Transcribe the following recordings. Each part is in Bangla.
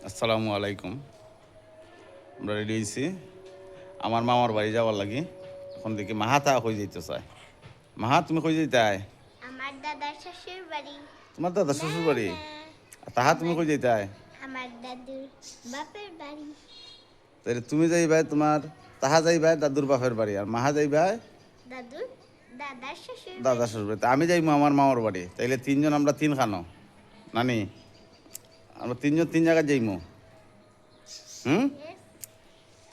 আসসালামু আলাইকুম। আমরা রেডি হয়েছি আমার মামার বাড়ি যাওয়ার লাগি। এখন দেখি মাহাতা কই যেতে চায়। মাহা, তুমি কই যেতায়? আমার দাদার শ্বশুর বাড়ি। তোমার দাদা না শ্বশুর বাড়ি। না, আর তাহা তুমি আমার কই যেতায়? আমার দাদুর বাপের বাড়ি। তাহলে তুমি যাইবাই তোমার তাহা যাইবাই দাদুর বাপের বাড়ি, আর মাহা যাইবাই দাদুর দাদার শ্বশুর দাদা বাড়ি। শ্বশুর বাড়ি। তা আমি যাইবো আমার মামার বাড়ি। তাইলে তিনজন আমরা তিন খানো নানি, আমরা তিনজন তিন জায়গায় যাইমু। হুম, Yes,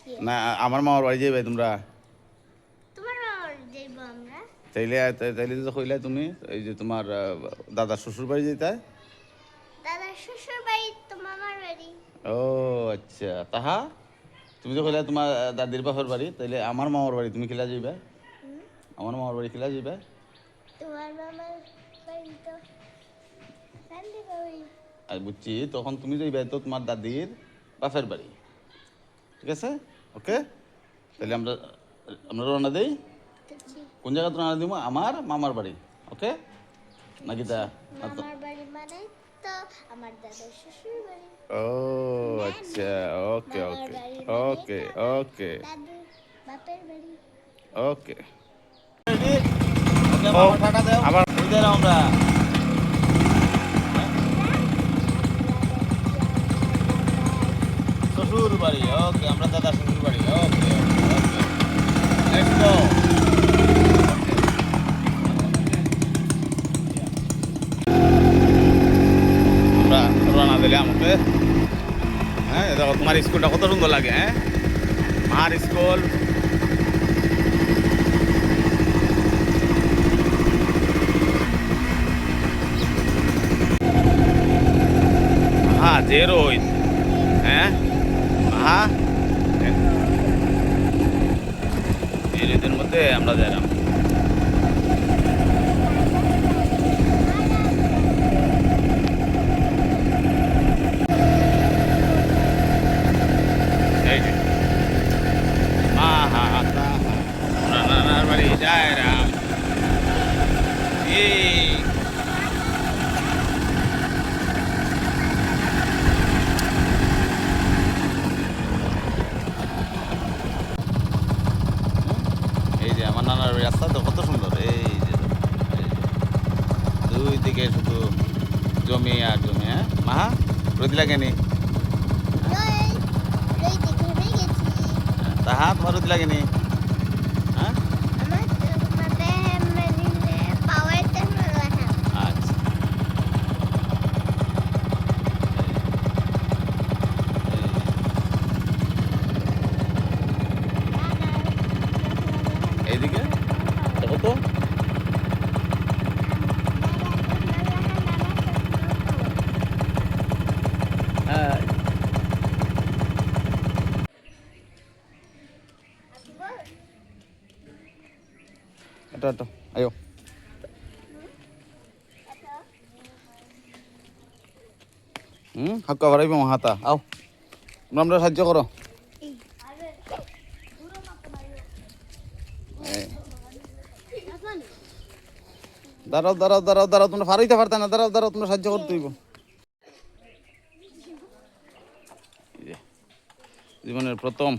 yes. না আমার মামার বাড়ি যাইবাই তোমরা? তোমার বাবার যাইব আমরা। তাইলে তাইলে যে কইলে তুমি এই যে তোমার দাদা শ্বশুর বাড়ি যেতায়। দাদার শ্বশুর বাড়ি তো মামার বাড়ি। ও আচ্ছা, তাহা তুমি তো কইলা তোমার দাদির বাপের বাড়ি, তাইলে আমার মামার বাড়ি তুমি খেলা যাইবে? হুম, আমার মামার বাড়ি খেলা যাইবে? তোমার মামার বাড়ি তো নান্দি বাড়ি। আর বুঝছি, তখন তুমি যাইবে তো তোমার দাদির বাপের বাড়ি। ঠিক আছে, ওকে। তাহলে আমরা আমরা রওনা দেই। কোন জায়গাতে রওনা দিব? আমার মামার বাড়ি। ওকে নাকি তা? মামার বাড়ি মানে তো আমার দাদার শ্বশুর বাড়ি। ও না, আচ্ছা, না। ওকে মামার ওকে বাড়ি মানে ওকে তো আমার ওকে দাদুর বাপের বাড়ি। ওকে। আবার আমরা শ্বশুর বাড়ি। ওকে, আমরা দাদা শ্বশুর বাড়ি। ওকে ওকে, লেটস গো। আমরা রওনা দিলে আমাকে। হ্যাঁ, দেখো তোমার স্কুলটা কত সুন্দর লাগে। হ্যাঁ, মার স্কুল। হ্যাঁ, যে রোদ। হ্যাঁ, হ্যাঁ, এই রোদের মধ্যে আমরা যাইলাম। এই যে মাহা নানার বাড়ি যাইলাম। এই এই যে আমার নানার বাড়ি, রাস্তা তো কত সুন্দর। এই যে দুই দিকে শুধু জমি আর জমি। হ্যাঁ মাহা, রোদ লাগেনি? তাহা তোমার রোদ লাগেনি? হ্যাঁ, আচ্ছা। এইদিকে দেখো তো। হ্যাঁ, এটা এটা আয়ো। হাক্কা বাড়াইব হাতা। আও, তোমরা আমরা সাহায্য করো। দাঁড়াও দাঁড়াও দাঁড়াও দাঁড়াও, তোমরা ফারাইতে পারতে না। দাঁড়াও দাঁড়াও, তোমরা সাহায্য করতে হইব। জীবনের প্রথম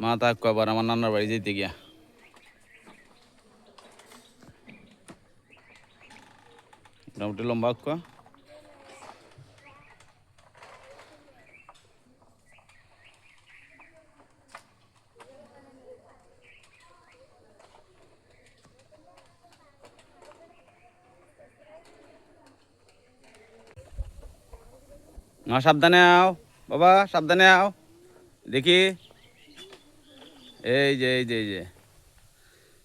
মা তাক্কু আবার আমার নানার বাড়ি যেতে গিয়া। মোটামুটি লম্বা আক্কা। মা সাবধানে আও, বাবা সাবধানে আও। দেখি, এই যে এই যে এই যে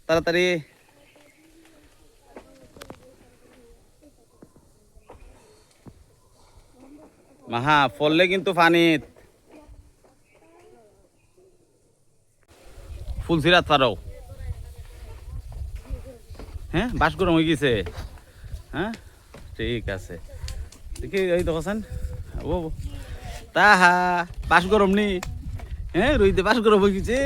তাড়াতাড়ি। মাহা পড়লে কিন্তু পানিত ফুল সিরাত পারো। হ্যাঁ, বাস গরম হয়ে গেছে। হ্যাঁ, ঠিক আছে। দেখি এই দেখছেন ও তাহা বাস গরম নি। হ্যাঁ, রইতে বাস গরম হয়ে গেছে।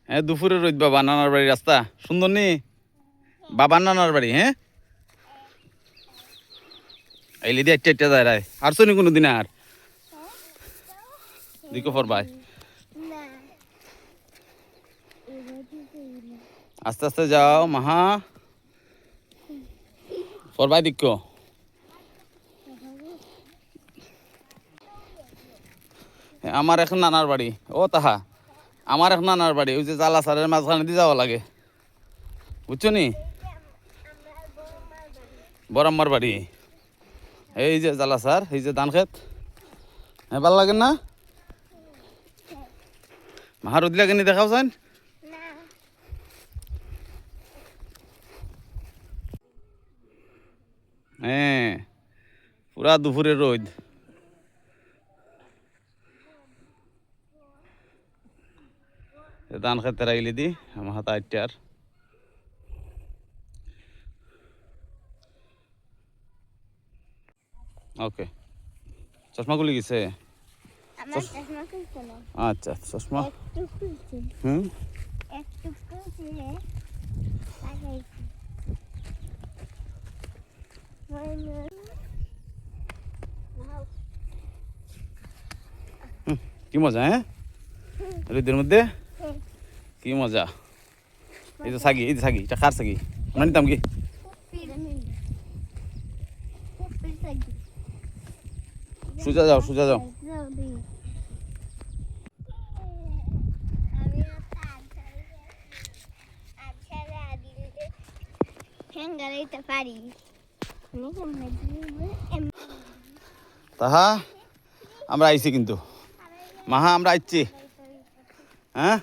হ্যাঁ দুপুরে রোদ বাবা নানার বাড়ি রাস্তা সুন্দর নি বাবা নানার বাড়ি হ্যাঁ আইলে দিয়ে একটা যায় রায় আর শোনি কোনো দিন আর দিকো ফরবাই না আস্তে আস্তে যাও মাহা ফরবাই দিকো আমার এখন নানার বাড়ি ও তাহা আমার এখন নানার বাড়ি ওই যে জালা সারের মাঝখানে দিয়ে যাওয়া লাগে বুঝছো নি বরাম্মার বাড়ি এই যে জালা সার এই যে ধান খেত হ্যাঁ ভালো লাগে না মাহার রোদ লাগে নি দেখাও চান না হ্যাঁ পুরা দুপুরে রোদ ধান খেতে রাইলে দি আমার হাতে আইটার ওকে চশমা খুলে গেছে আমার চশমা খুলছে না আচ্ছা চশমা একটু খুলছে হুম একটু খুলছে লাগাইছি কি মজা হ্যাঁ রোদের মধ্যে কি মজা এই যে সাগি এটা কার সাগি আমরা নিতাম কি সোজা যাও পারি তাহা আমরা আইছি কিন্তু মাহা আমরা আইছি হ্যাঁ